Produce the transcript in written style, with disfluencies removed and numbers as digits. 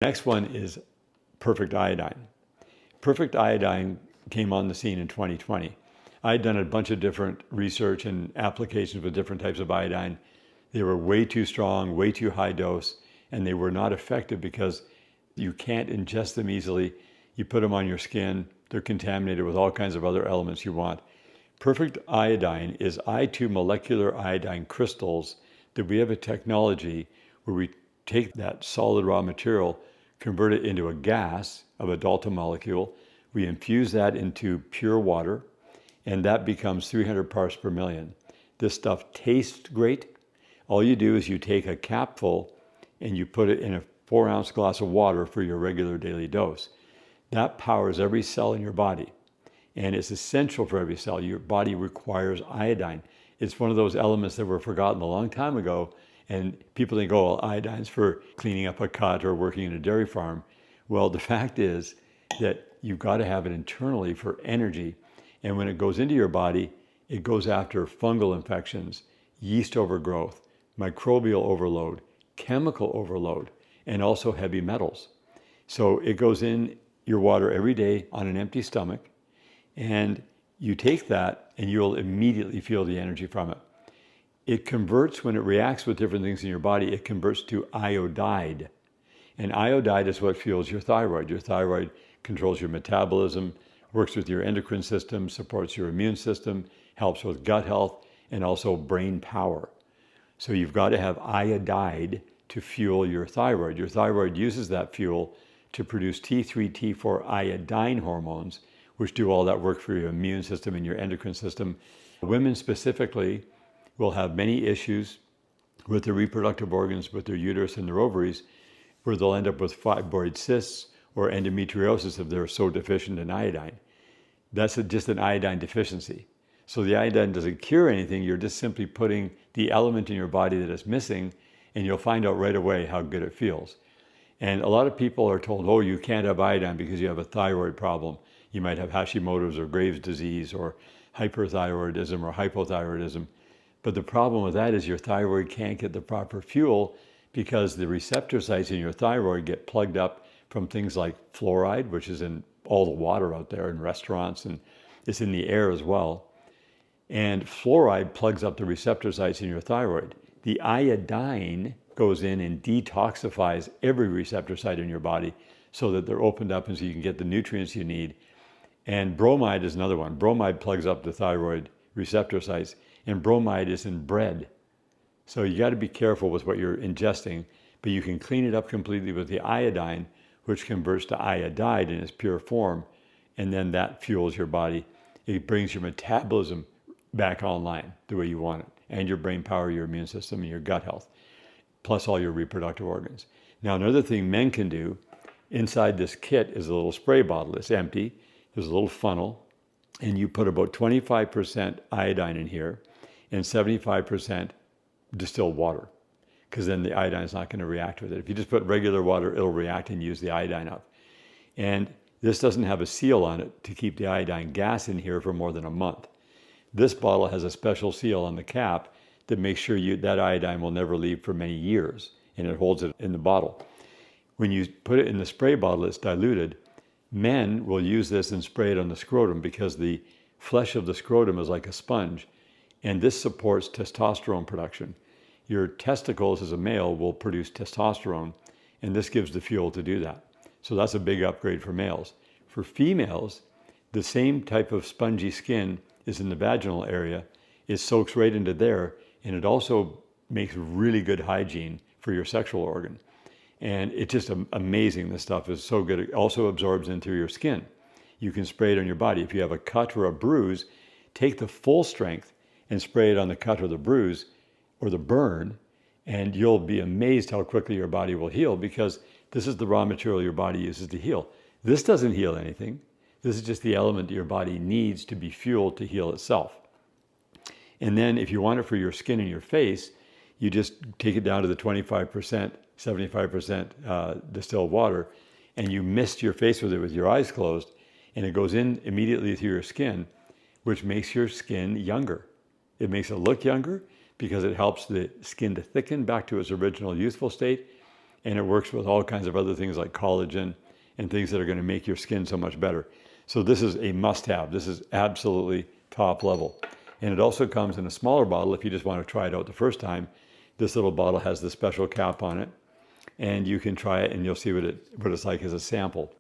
Next one is perfect iodine. Perfect iodine came on the scene in 2020. I had done a bunch of different research and applications with different types of iodine. They were way too strong, way too high dose, and they were not effective because you can't ingest them easily. You put them on your skin, they're contaminated with all kinds of other elements you want. Perfect iodine is I2 molecular iodine crystals that we have a technology where we take that solid raw material, convert it into a gas of a Dalton molecule. We infuse that into pure water, and that becomes 300 parts per million. This stuff tastes great. All you do is you take a capful and you put it in a 4-ounce glass of water for your regular daily dose. That powers every cell in your body, and it's essential for every cell. Your body requires iodine. It's one of those elements that were forgotten a long time ago, and people think, oh, well, iodine's for cleaning up a cut or working in a dairy farm. Well, the fact is that you've got to have it internally for energy, and when it goes into your body, it goes after fungal infections, yeast overgrowth, microbial overload, chemical overload, and also heavy metals. So it goes in your water every day on an empty stomach, and you take that and you'll immediately feel the energy from it. It converts, when it reacts with different things in your body, it converts to iodide. And iodide is what fuels your thyroid. Your thyroid controls your metabolism, works with your endocrine system, supports your immune system, helps with gut health, and also brain power. So you've got to have iodide to fuel your thyroid. Your thyroid uses that fuel to produce T3, T4 iodine hormones, which do all that work for your immune system and your endocrine system. Women specifically will have many issues with their reproductive organs, with their uterus and their ovaries, where they'll end up with fibroid cysts or endometriosis if they're so deficient in iodine. That's just an iodine deficiency. So the iodine doesn't cure anything, you're just simply putting the element in your body that is missing, and you'll find out right away how good it feels. And a lot of people are told, oh, you can't have iodine because you have a thyroid problem. You might have Hashimoto's or Graves' disease or hyperthyroidism or hypothyroidism. But the problem with that is your thyroid can't get the proper fuel because the receptor sites in your thyroid get plugged up from things like fluoride, which is in all the water out there in restaurants, and it's in the air as well. And fluoride plugs up the receptor sites in your thyroid. The iodine goes in and detoxifies every receptor site in your body so that they're opened up and so you can get the nutrients you need. And bromide is another one. Bromide plugs up the thyroid receptor sites, and bromide is in bread. So you got to be careful with what you're ingesting, but you can clean it up completely with the iodine, which converts to iodide in its pure form, and then that fuels your body. It brings your metabolism back online the way you want it, and your brain power, your immune system, and your gut health, plus all your reproductive organs. Now, another thing men can do, inside this kit is a little spray bottle. It's empty. There's a little funnel, and you put about 25% iodine in here and 75% distilled water, because then the iodine is not going to react with it. If you just put regular water, it'll react and use the iodine up. And this doesn't have a seal on it to keep the iodine gas in here for more than a month. This bottle has a special seal on the cap that makes sure that iodine will never leave for many years, and it holds it in the bottle. When you put it in the spray bottle, it's diluted. Men will use this and spray it on the scrotum because the flesh of the scrotum is like a sponge, and this supports testosterone production. Your testicles as a male will produce testosterone, and this gives the fuel to do that. So that's a big upgrade for males. For females, the same type of spongy skin is in the vaginal area. It soaks right into there, and it also makes really good hygiene for your sexual organ. And it's just amazing. This stuff is so good. It also absorbs into your skin. You can spray it on your body. If you have a cut or a bruise, take the full strength and spray it on the cut or the bruise or the burn, and you'll be amazed how quickly your body will heal, because this is the raw material your body uses to heal. This doesn't heal anything. This is just the element your body needs to be fueled to heal itself. And then if you want it for your skin and your face, you just take it down to the 25%, 75% distilled water, and you mist your face with it with your eyes closed, and it goes in immediately through your skin, which makes your skin younger. It makes it look younger because it helps the skin to thicken back to its original youthful state. and it works with all kinds of other things like collagen and things that are going to make your skin so much better. So this is a must-have. This is absolutely top level. And it also comes in a smaller bottle if you just want to try it out the first time. This little bottle has the special cap on it, and you can try it and you'll see what it's like as a sample.